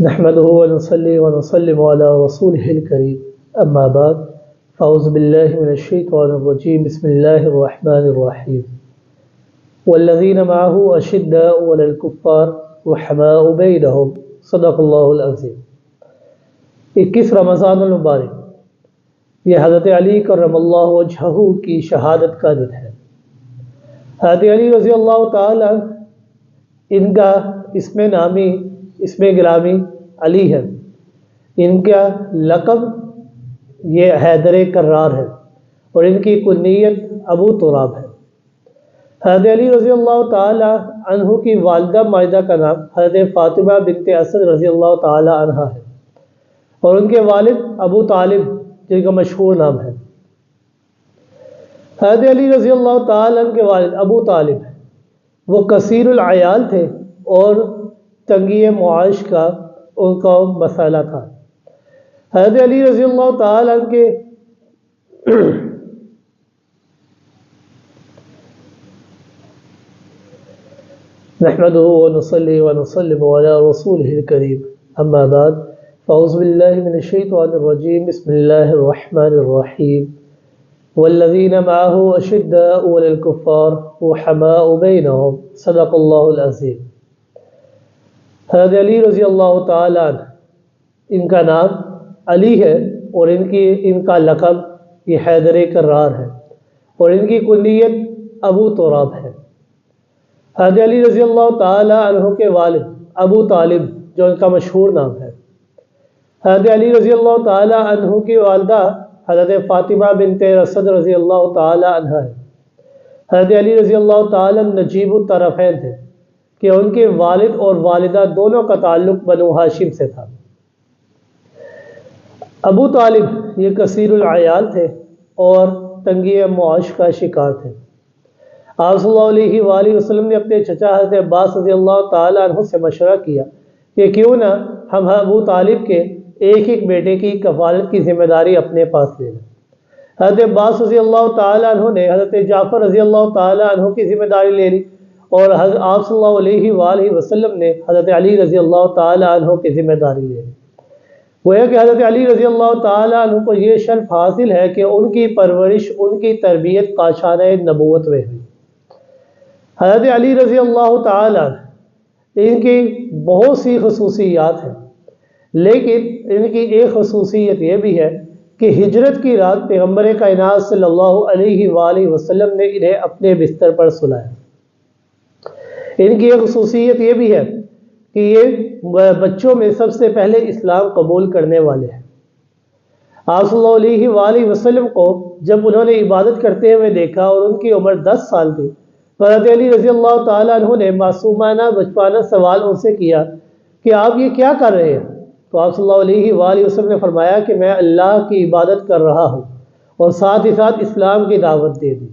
نحمده ونصلي ونسلم على رسوله الكريم اما بعد فاعوذ بالله من الشيطان الرجيم بسم الله الرحمن الرحيم والذين معه اشداء على الكفار رحماء بينهم صدق الله العظيم 21 رمضان المبارک یہ حضرت علی کرم اللہ وجہہ کی شہادت کا دن ہے۔ حضرت علی رضی اللہ تعالی ان کا اسم گرامی علی ہے، ان کا لقب یہ حیدر کرار ہے اور ان کی کنیت ابو تراب ہے۔ حضرت علی رضی اللہ تعالی عنہ کی والدہ ماجدہ کا نام حضرت فاطمہ بنت اسد رضی اللہ تعالی عنہ ہے اور ان کے والد ابو طالب جن کا مشہور نام ہے۔ حضرت علی رضی اللہ تعالی عنہ کے والد ابو طالب وہ کثیر العیال تھے اور تنگی معاش کا ان کا مسئلہ تھا۔ حضرت علی رضی اللہ تعالی عنہ کے نحمده ونصلي ونسلم على رسوله الكريم اما بعد فاعوذ بالله من الشيطان الرجيم بسم الله الرحمن الرحيم والذين معه اشداء على الكفار رحماء بينهم صدق الله العظيم۔ حضرت علی رضی اللہ تعالی عنہ ان کا نام علی ہے اور ان کا لقب یہ حیدر کرار ہے اور ان کی کنیت ابو تراب ہے۔ حضرت علی رضی اللہ تعالی عنہ کے والد ابو طالب جو ان کا مشہور نام ہے۔ حضرت علی رضی اللہ تعالی عنہ کی والدہ حضرت فاطمہ بنت اسد رضی اللہ تعالی عنہ ہے۔ حضرت علی رضی اللہ تعالی نجیب الطرفین تھے کہ ان کے والد اور والدہ دونوں کا تعلق بنو ہاشم سے تھا۔ ابو طالب یہ کثیر العیال تھے اور تنگی معاش کا شکار تھے۔ آپ صلی اللہ علیہ وآلہ وسلم نے اپنے چچا حضرت عباس رضی اللہ تعالی عنہ سے مشورہ کیا کہ کیوں نہ ہم ابو طالب کے ایک بیٹے کی کفالت کی ذمہ داری اپنے پاس لے لیں۔ حضرت عباس رضی اللہ تعالی عنہ نے حضرت جعفر رضی اللہ تعالی عنہ کی ذمہ داری لے لی اور آپ صلی اللہ علیہ وآلہ وسلم نے حضرت علی رضی اللہ تعالی عنہ کی ذمہ داری لے لی۔ گویا کہ حضرت علی رضی اللہ تعالی عنہ کو یہ شرف حاصل ہے کہ ان کی پرورش، ان کی تربیت کاشانہ نبوت میں ہوئی۔ حضرت علی رضی اللہ تعالی عنہ ان کی بہت سی خصوصیات ہیں، لیکن ان کی ایک خصوصیت یہ بھی ہے کہ ہجرت کی رات پیغمبر کائنات صلی اللہ علیہ وآلہ وسلم نے انہیں اپنے بستر پر سلایا۔ ان کی ایک خصوصیت یہ بھی ہے کہ یہ بچوں میں سب سے پہلے اسلام قبول کرنے والے ہیں۔ آپ صلی اللہ علیہ وآلہ وسلم کو جب انہوں نے عبادت کرتے ہوئے دیکھا اور ان کی عمر 10 سال تھی، حضرت علی رضی اللہ تعالیٰ عنہ نے معصومانہ بچپانہ سوال ان سے کیا کہ آپ یہ کیا کر رہے ہیں؟ تو آپ صلی اللہ علیہ وآلہ وسلم نے فرمایا کہ میں اللہ کی عبادت کر رہا ہوں اور ساتھ ہی ساتھ اسلام کی دعوت دے دی۔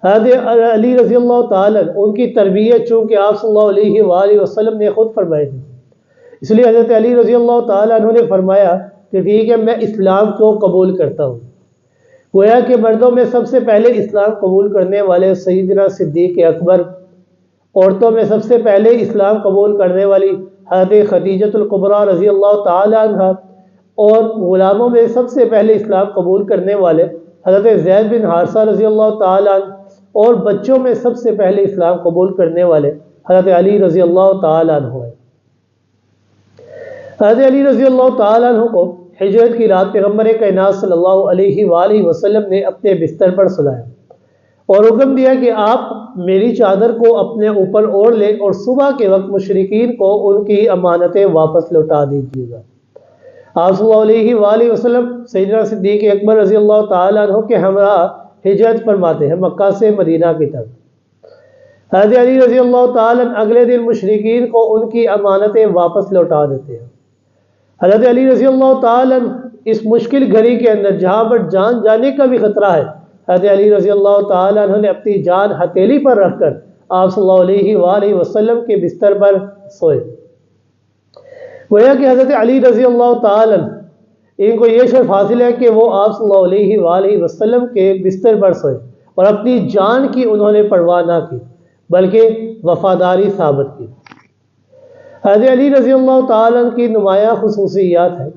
حضرت علی رضی اللہ تعالیٰ ان کی تربیت چونکہ آپ صلی اللہ علیہ وآلہ وسلم نے خود فرمائی تھی، اس لیے حضرت علی رضی اللہ تعالیٰ عنہ نے فرمایا کہ ٹھیک ہے میں اسلام کو قبول کرتا ہوں۔ گویا کہ مردوں میں سب سے پہلے اسلام قبول کرنے والے سیدنا صدیق اکبر، عورتوں میں سب سے پہلے اسلام قبول کرنے والی حضرت خدیجۃ الکبریٰ رضی اللہ تعالی عنہ، اور غلاموں میں سب سے پہلے اسلام قبول کرنے والے حضرت زید بن حارثہ رضی اللہ تعالی عنہ، اور بچوں میں سب سے پہلے اسلام قبول کرنے والے حضرت علی رضی اللہ تعالی عنہ ہیں۔ حضرت علی رضی اللہ تعالی عنہ کو ہجرت کی رات پیغمبر کائنات صلی اللہ علیہ وآلہ وسلم نے اپنے بستر پر سلایا اور حکم دیا کہ آپ میری چادر کو اپنے اوپر اوڑھ لیں اور صبح کے وقت مشرکین کو ان کی امانتیں واپس لوٹا دیجیے گا۔ آپ صلی اللہ علیہ وآلہ وسلم سیدنا صدیق اکبر رضی اللہ تعالی عنہ کے ہمراہ ہجرت فرماتے ہیں مکہ سے مدینہ کی طرف۔ حضرت علی رضی اللہ تعالی عنہ اگلے دن مشرکین کو ان کی امانتیں واپس لوٹا دیتے ہیں۔ حضرت علی رضی اللہ تعالی عنہ اس مشکل گھڑی کے اندر جہاں پر جان جانے کا بھی خطرہ ہے، حضرت علی رضی اللہ تعالی عنہ نے اپنی جان ہتھیلی پر رکھ کر آپ صلی اللہ علیہ وآلہ وسلم کے بستر پر سوئے۔ گویا کہ حضرت علی رضی اللہ تعالی عنہ ان کو یہ شرف حاصل ہے کہ وہ آپ صلی اللہ علیہ وآلہ وسلم کے بستر پر سوئے اور اپنی جان کی انہوں نے پرواہ نہ کی بلکہ وفاداری ثابت کی۔ حضرت علی رضی اللہ تعالیٰ عنہ کی نمایاں خصوصیات ہیں،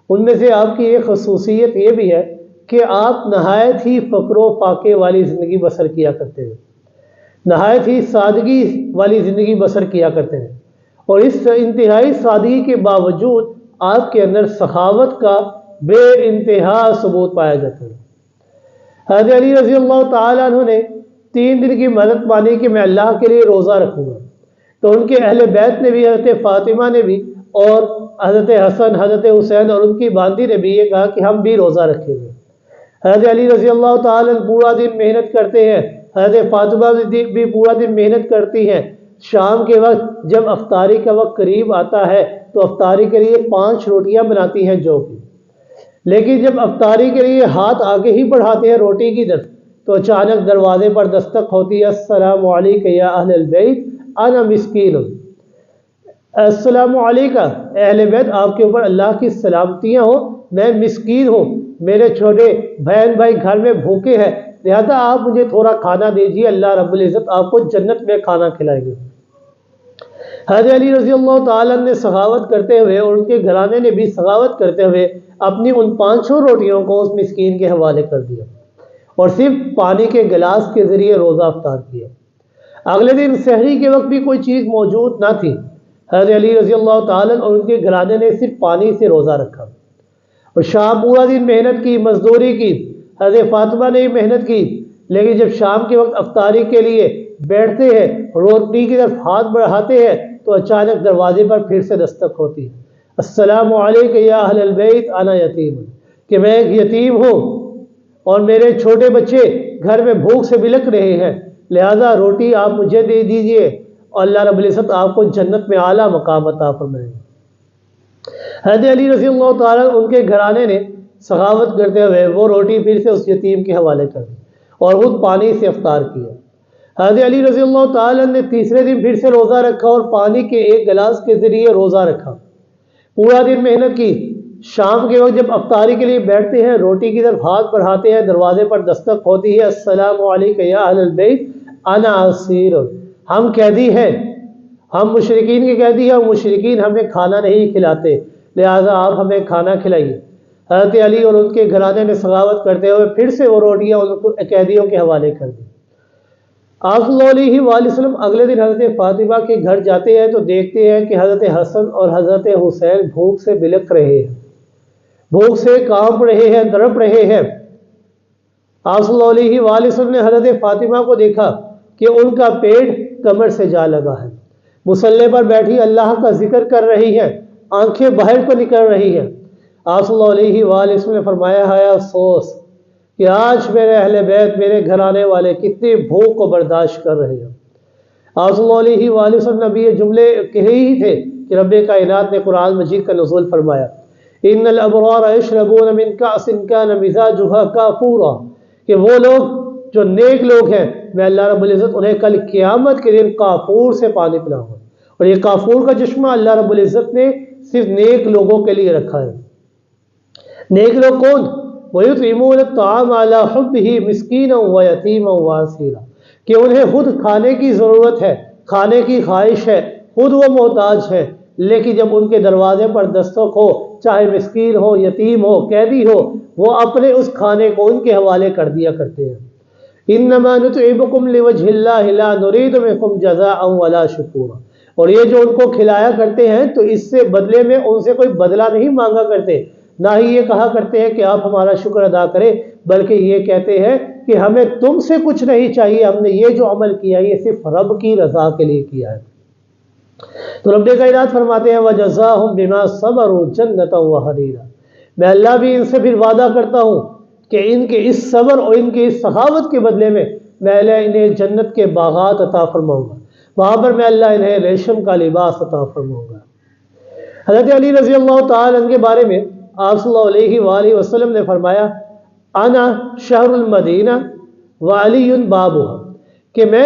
ان میں سے آپ کی ایک خصوصیت یہ بھی ہے کہ آپ نہایت ہی فقر و فاقے والی زندگی بسر کیا کرتے ہیں، نہایت ہی سادگی والی زندگی بسر کیا کرتے ہیں، اور اس انتہائی سادگی کے باوجود آپ کے اندر سخاوت کا بے انتہا ثبوت پایا جاتا ہے۔ حضرت علی رضی اللہ تعالیٰ عنہ نے 3 دن کی مدد مانی کہ میں اللہ کے لیے روزہ رکھوں گا، تو ان کے اہل بیت نے بھی، حضرت فاطمہ نے بھی، اور حضرت حسن، حضرت حسین اور ان کی باندی نے بھی یہ کہا کہ ہم بھی روزہ رکھیں گے۔ حضرت علی رضی اللہ تعالیٰ عنہ پورا دن محنت کرتے ہیں، حضرت فاطمہ بھی پورا دن محنت کرتی ہیں۔ شام کے وقت جب افطاری کا وقت قریب آتا ہے تو افطاری کے لیے 5 روٹیاں بناتی ہیں جو کی، لیکن جب افطاری کے لیے ہاتھ آگے ہی بڑھاتے ہیں روٹی کی طرف تو اچانک دروازے پر دستک ہوتی ہے، السلام علیکم یا اہل البیت انا مسکین۔ السلام علیکم اہل بیت، آپ کے اوپر اللہ کی سلامتیاں ہوں، میں مسکین ہوں، میرے چھوٹے بہن بھائی گھر میں بھوکے ہیں، لہذا آپ مجھے تھوڑا کھانا دیجیے، اللہ رب العزت آپ کو جنت میں کھانا کھلائیں گے۔ حضرت علی رضی اللہ تعالیٰ نے سخاوت کرتے ہوئے اور ان کے گھرانے نے بھی سخاوت کرتے ہوئے اپنی ان 500 روٹیوں کو اس مسکین کے حوالے کر دیا اور صرف پانی کے گلاس کے ذریعے روزہ افطار کیا۔ اگلے دن سحری کے وقت بھی کوئی چیز موجود نہ تھی، حضرت علی رضی اللہ تعالیٰ اور ان کے گھرانے نے صرف پانی سے روزہ رکھا، اور شام پورا دن محنت کی، مزدوری کی، حضرت فاطمہ نے محنت کی، لیکن جب شام کے وقت افطاری کے لیے بیٹھتے ہیں، روٹی کی طرف ہاتھ بڑھاتے ہیں تو اچانک دروازے پر پھر سے دستک ہوتی ہے، السلام علیکم یا اہل البیت انا یتیم، کہ میں ایک یتیم ہوں اور میرے چھوٹے بچے گھر میں بھوک سے بلک رہے ہیں، لہذا روٹی آپ مجھے دے دیجئے اور اللہ رب العزت آپ کو جنت میں اعلیٰ مقام عطا فرمائیں گے۔ حضرت علی رضی اللہ تعالیٰ ان کے گھرانے نے سخاوت کرتے ہوئے وہ روٹی پھر سے اس یتیم کے حوالے کر دی اور خود پانی سے افطار کیا۔ حضرت علی رضی اللہ تعالیٰ نے تیسرے دن پھر سے روزہ رکھا اور پانی کے ایک گلاس کے ذریعے روزہ رکھا، پورا دن محنت کی۔ شام کے وقت جب افطاری کے لیے بیٹھتے ہیں، روٹی کی طرف ہاتھ بڑھاتے ہیں، دروازے پر دستک ہوتی ہے، السلام علیکم یا اہل البیت انا اسیر، ہم قیدی ہیں، ہم مشرکین کے قیدی ہیں، مشرکین ہمیں کھانا نہیں کھلاتے، لہذا آپ ہمیں کھانا کھلائیے۔ حضرت علی اور ان کے گھرانے نے سخاوت کرتے ہوئے پھر سے وہ روٹیاں ان کو قیدیوں کے حوالے کر دی۔ آپ صلی اللہ علیہ وآلہ وسلم اگلے دن حضرت فاطمہ کے گھر جاتے ہیں تو دیکھتے ہیں کہ حضرت حسن اور حضرت حسین بھوک سے بلک رہے ہیں، بھوک سے کانپ رہے ہیں، تڑپ رہے ہیں۔ آپ صلی اللہ علیہ وآلہ وسلم نے حضرت فاطمہ کو دیکھا کہ ان کا پیٹ کمر سے جا لگا ہے، مصلی پر بیٹھی اللہ کا ذکر کر رہی ہیں، آنکھیں باہر کو نکل رہی ہیں۔ آپ صلی اللہ علیہ وآلہ وسلم نے فرمایا ہے افسوس کہ آج میرے اہل بیت، میرے گھرانے والے کتنی بھوک کو برداشت کر رہے ہیں۔ آپ صلی اللہ علیہ وآلہ وسلم نے ابھی یہ جملے کہے ہی تھے کہ رب کائنات نے قرآن مجید کا نزول فرمایا، ان الابرار یشربون من کأس کان مزاجها کافورا، کہ وہ لوگ جو نیک لوگ ہیں، میں اللہ رب العزت انہیں کل قیامت کے دن کافور سے پانی پلاؤں گا، اور یہ کافور کا چشمہ اللہ رب العزت نے صرف نیک لوگوں کے لیے رکھا ہے۔ نیک لوگ کون؟ وَيُطْعِمُونَ الطَّعَامَ عَلَىٰ حُبِّهِ مِسْكِينًا وَيَتِيمًا وَأَسِيرًا، کہ انہیں خود کھانے کی ضرورت ہے، کھانے کی خواہش ہے، خود وہ محتاج ہے، لیکن جب ان کے دروازے پر دستک ہو، چاہے مسکین ہو، یتیم ہو، قیدی ہو، وہ اپنے اس کھانے کو ان کے حوالے کر دیا کرتے ہیں۔ إِنَّمَا نُطْعِمُكُمْ لِوَجْهِ اللَّهِ لَا نُرِيدُ مِنكُمْ جَزَاءً وَلَا شُكُورًا، اور یہ جو ان کو کھلایا کرتے ہیں تو اس سے بدلے میں ان سے کوئی بدلہ نہیں مانگا کرتے، نہ ہی یہ کہا کرتے ہیں کہ آپ ہمارا شکر ادا کریں، بلکہ یہ کہتے ہیں کہ ہمیں تم سے کچھ نہیں چاہیے، ہم نے یہ جو عمل کیا یہ صرف رب کی رضا کے لیے کیا ہے۔ تو رب کائنات فرماتے ہیں وَجَزَاهُمْ بِمَا صَبَرُوا جَنَّةً وَحَرِيرًا، میں اللہ بھی ان سے پھر وعدہ کرتا ہوں کہ ان کے اس صبر اور ان کے اس سخاوت کے بدلے میں انہیں جنت کے باغات عطا فرماؤں گا، وہاں پر میں اللہ انہیں ریشم کا لباس عطا فرماؤں گا۔ حضرت علی رضی اللہ تعالیٰ عنہ کے بارے میں آپ صلی اللہ علیہ وآلہ وسلم نے فرمایا انا شہر المدینہ وعلی بابها، کہ میں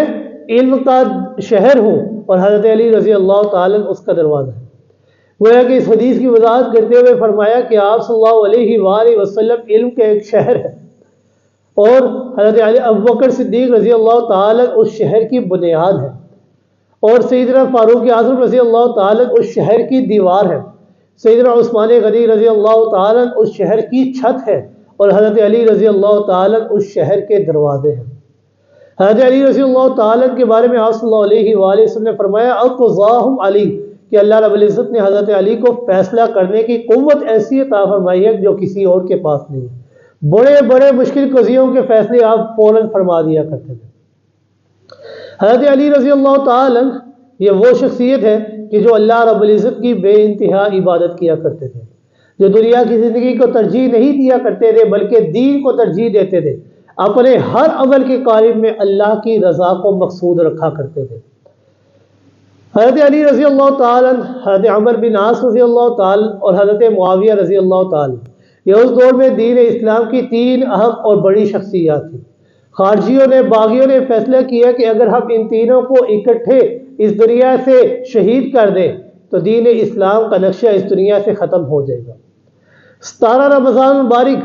علم کا شہر ہوں اور حضرت علی رضی اللہ تعالیٰ عنہ اس کا دروازہ ہے۔ گویا کہ اس حدیث کی وضاحت کرتے ہوئے فرمایا کہ آپ صلی اللہ علیہ وآلہ وسلم علم کے ایک شہر ہے اور حضرت ابوبکر صدیق رضی اللہ تعالیٰ اس شہر کی بنیاد ہے۔ اور سیدنا فاروق اعظم رضی اللہ تعالیٰ اس شہر کی دیوار ہے، سیدنا عثمان غنی رضی اللہ تعالیٰ اس شہر کی چھت ہے، اور حضرت علی رضی اللہ تعالیٰ اس شہر کے دروازے ہیں۔ حضرت علی رضی اللہ تعالیٰ کے بارے میں آپ صلی اللہ علیہ وآلہ وسلم نے فرمایا اقضاہم علی، کہ اللہ رب العزت نے حضرت علی کو فیصلہ کرنے کی قوت ایسی عطا فرمائی ہے جو کسی اور کے پاس نہیں ہے۔ بڑے بڑے مشکل قضیوں کے فیصلے آپ فوراً فرما دیا کرتے تھے۔ حضرت علی رضی اللہ تعالیٰ یہ وہ شخصیت ہے کہ جو اللہ رب العزت کی بے انتہا عبادت کیا کرتے تھے، جو دنیا کی زندگی کو ترجیح نہیں دیا کرتے تھے بلکہ دین کو ترجیح دیتے تھے، اپنے ہر عمل کے قالب میں اللہ کی رضا کو مقصود رکھا کرتے تھے۔ حضرت علی رضی اللہ تعالیٰ، حضرت عمر بن عاص رضی اللہ تعالیٰ اور حضرت معاویہ رضی اللہ تعالیٰ، یہ اس دور میں دین اسلام کی تین اہم اور بڑی شخصیات تھیں۔ خارجیوں نے، باغیوں نے فیصلہ کیا کہ اگر ہم ان تینوں کو اکٹھے اس دنیا سے شہید کر دیں تو دین اسلام کا نقشہ اس دنیا سے ختم ہو جائے گا۔ 17 رمضان مبارک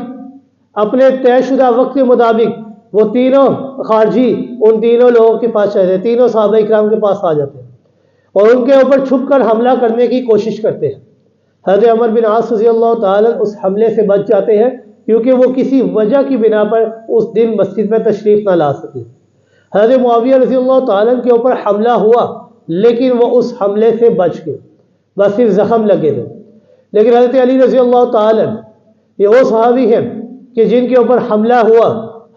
اپنے طے شدہ وقت کے مطابق وہ تینوں خارجی ان تینوں لوگوں کے پاس چلے، تینوں صحابہ اکرام کے پاس آ جاتے ہیں اور ان کے اوپر چھپ کر حملہ کرنے کی کوشش کرتے ہیں۔ حضرت عمر بن عاص رضی اللہ تعالیٰ اس حملے سے بچ جاتے ہیں کیونکہ وہ کسی وجہ کی بنا پر اس دن مسجد میں تشریف نہ لا سکے۔ حضرت معاویہ رضی اللہ تعالیٰ کے اوپر حملہ ہوا لیکن وہ اس حملے سے بچ گئے، بس صرف زخم لگے تھے۔ لیکن حضرت علی رضی اللہ تعالیٰ یہ وہ صحابی ہیں کہ جن کے اوپر حملہ ہوا،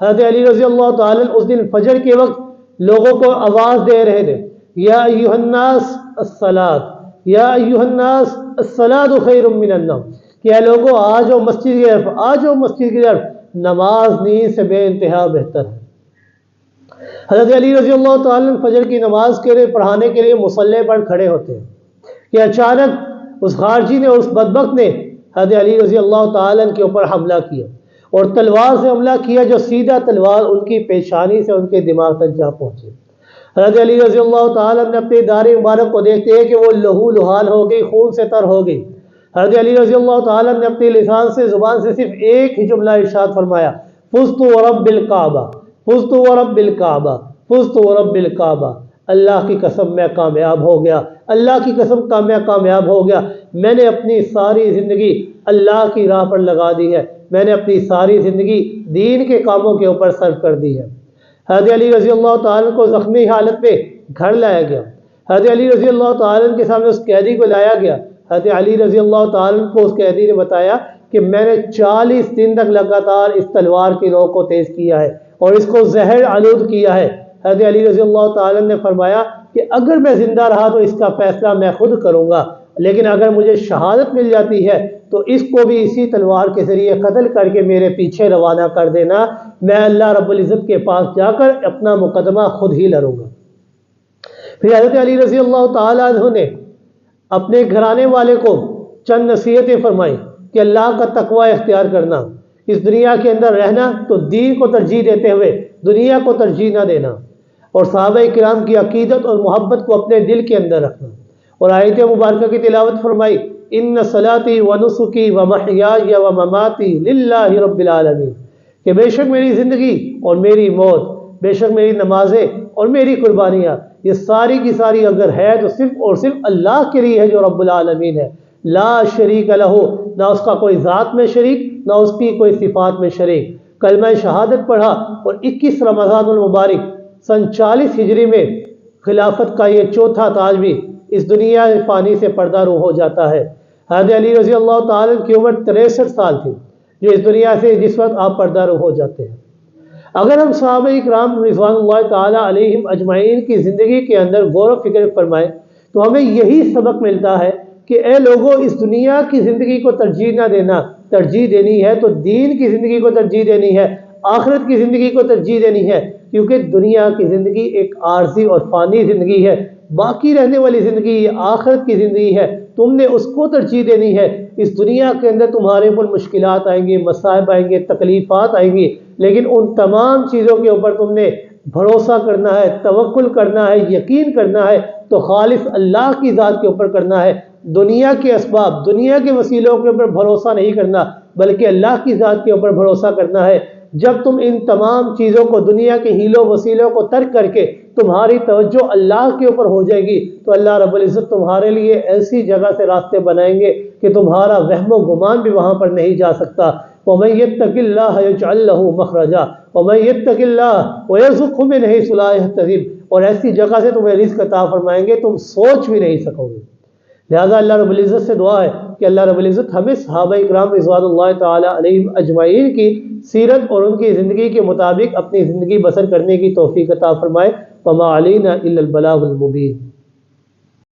حضرت علی رضی اللہ تعالیٰ اس دن فجر کے وقت لوگوں کو آواز دے رہے تھے، یا ایھا الناس الصلاۃ، یا ایھا الناس الصلاۃ خیر من النوم، کہ اے لوگوں آ جاؤ مسجد کی طرف، آ جاؤ مسجد کی طرف، نماز نیند سے بے انتہا بہتر ہے۔ حضرت علی رضی اللہ تعالیٰ فجر کی نماز کے لیے پڑھانے کے لیے مصلی پر کھڑے ہوتے ہیں کہ اچانک اس خارجی نے اور اس بدبخت نے حضرت علی رضی اللہ تعالیٰ کے اوپر حملہ کیا اور تلوار سے حملہ کیا جو سیدھا تلوار ان کی پیشانی سے ان کے دماغ تک جا پہنچی۔ حضرت علی رضی اللہ تعالیٰ نے اپنے دار مبارک کو دیکھتے ہیں کہ وہ لہو لہال ہو گئی، خون سے تر ہو گئی۔ حضرت علی رضی اللہ تعالیٰ نے اپنے لسان سے، زبان سے صرف ایک ہی جملہ ارشاد فرمایا، فزت ورب الکعبہ، فزت ورب الکعبہ، فزت ورب الکعبہ، اللہ کی قسم میں کامیاب ہو گیا، اللہ کی قسم میں کامیاب ہو گیا، میں نے اپنی ساری زندگی اللہ کی راہ پر لگا دی ہے، میں نے اپنی ساری زندگی دین کے کاموں کے اوپر صرف کر دی ہے۔ حضرت علی رضی اللہ تعالیٰ کو زخمی حالت میں گھر لایا گیا۔ حضرت علی رضی اللہ تعالیٰ کے سامنے اس قیدی کو لایا گیا۔ حضرت علی رضی اللہ تعالیٰ کو اس قیدی نے بتایا کہ میں نے 40 دن تک لگاتار اس تلوار کی نوک کو تیز کیا ہے اور اس کو زہر آلود کیا ہے۔ حضرت علی رضی اللہ تعالیٰ نے فرمایا کہ اگر میں زندہ رہا تو اس کا فیصلہ میں خود کروں گا، لیکن اگر مجھے شہادت مل جاتی ہے تو اس کو بھی اسی تلوار کے ذریعے قتل کر کے میرے پیچھے روانہ کر دینا، میں اللہ رب العزت کے پاس جا کر اپنا مقدمہ خود ہی لڑوں گا۔ پھر حضرت علی رضی اللہ تعالیٰ عنہ نے اپنے گھرانے والے کو چند نصیحتیں فرمائیں کہ اللہ کا تقوی اختیار کرنا، اس دنیا کے اندر رہنا تو دین کو ترجیح دیتے ہوئے دنیا کو ترجیح نہ دینا، اور صحابہ کرام کی عقیدت اور محبت کو اپنے دل کے اندر رکھنا، اور آیت مبارکہ کی تلاوت فرمائی، ان صلاتی و نسکی و محیای و مماتی للہ رب العالمین، کہ بے شک میری زندگی اور میری موت، بے شک میری نمازیں اور میری قربانیاں، یہ ساری کی ساری اگر ہے تو صرف اور صرف اللہ کے لیے ہے جو رب العالمین ہے، لا شریک لہ، نہ اس کا کوئی ذات میں شریک نہ اس کی کوئی صفات میں شریک۔ کلمہ شہادت پڑھا اور 21 رمضان المبارک سن 40 ہجری میں خلافت کا یہ چوتھا تاج بھی اس دنیا فانی سے پردہ روح ہو جاتا ہے۔ حضرت علی رضی اللہ تعالیٰ کی عمر 63 سال تھی جو اس دنیا سے جس وقت آپ پردہ روح ہو جاتے ہیں۔ اگر ہم صحابہ اکرام رضوان اللہ تعالیٰ علیہم اجمعین کی زندگی کے اندر غور و فکر فرمائیں تو ہمیں یہی سبق ملتا ہے کہ اے لوگوں، اس دنیا کی زندگی کو ترجیح نہ دینا، ترجیح دینی ہے تو دین کی زندگی کو ترجیح دینی ہے، آخرت کی زندگی کو ترجیح دینی ہے، کیونکہ دنیا کی زندگی ایک عارضی اور فانی زندگی ہے، باقی رہنے والی زندگی یہ آخرت کی زندگی ہے، تم نے اس کو ترجیح دینی ہے۔ اس دنیا کے اندر تمہارے اوپر مشکلات آئیں گی، مصائب آئیں گے، تکلیفات آئیں گی، لیکن ان تمام چیزوں کے اوپر تم نے بھروسہ کرنا ہے، توکل کرنا ہے، یقین کرنا ہے تو خالص اللہ کی ذات کے اوپر کرنا ہے۔ دنیا کے اسباب، دنیا کے وسیلوں کے اوپر بھروسہ نہیں کرنا بلکہ اللہ کی ذات کے اوپر بھروسہ کرنا ہے۔ جب تم ان تمام چیزوں کو، دنیا کے ہیلوں وسیلوں کو ترک کر کے تمہاری توجہ اللہ کے اوپر ہو جائے گی تو اللہ رب العزت تمہارے لیے ایسی جگہ سے راستے بنائیں گے کہ تمہارا وہم و گمان بھی وہاں پر نہیں جا سکتا۔ وَمَن يَتَّقِ اللَّهَ يَجْعَل لَّهُ مَخْرَجًا وَمَن يَتَّقِ اللَّهَ وَيَرْزُقْهُ مِنْ حَيْثُ لَا يَحْتَسِبُ، اور ایسی جگہ سے تمہیں رزق عطا فرمائیں گے تم سوچ بھی نہیں سکو گے۔ لہذا اللہ رب العزت سے دعا ہے کہ اللہ رب العزت ہمیں صحابہ اکرام رضوان اللہ تعالی علیہم اجمعین کی سیرت اور ان کی زندگی کے مطابق اپنی زندگی بسر کرنے کی توفیق عطا فرمائے۔ وما علینا الا البلاغ المبین۔